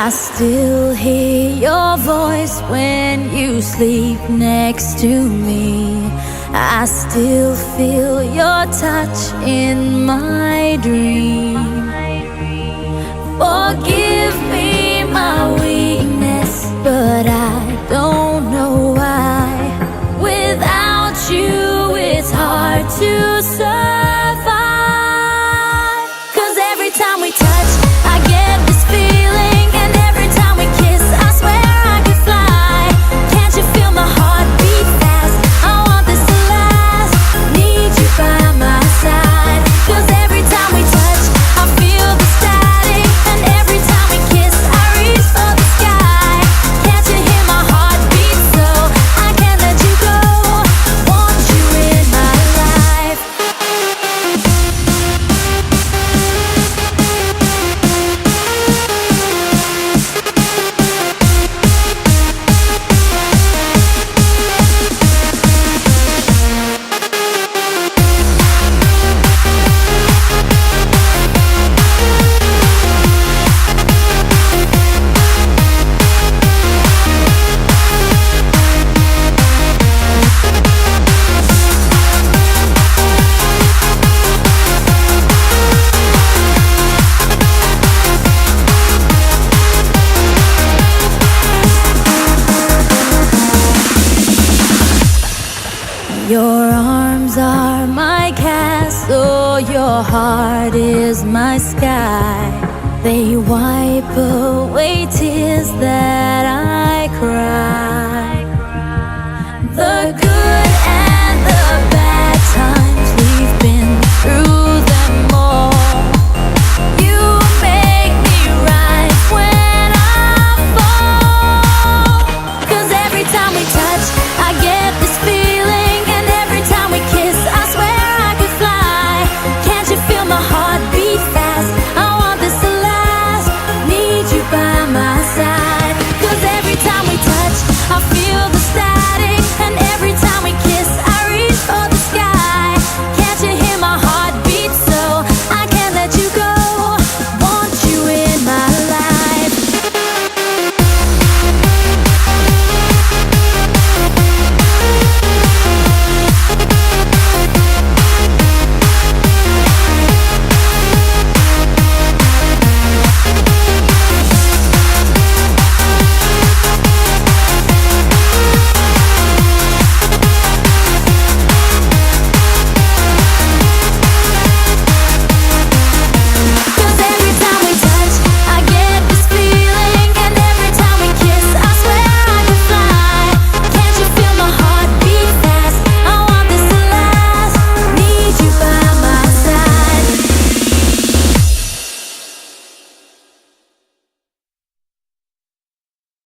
I still hear your voice when you sleep next to me. I still feel your touch in my dream. Forgive me my weakness, but I don't know why. Without you, it's hard to survive. 'Cause every time we touch, I get this feeling, and every time we kiss, I swear I could fly. Can't you feel my heart beat fast? I want this to last. Need you by my side. 'Cause every time we touch, I feel the static, and every time we kiss, I reach for the sky. Can't you hear my heart beat? So I can't let you go. Want you in my life. Your arms are my castle, your heart is my sky. They wipe away tears that I cry.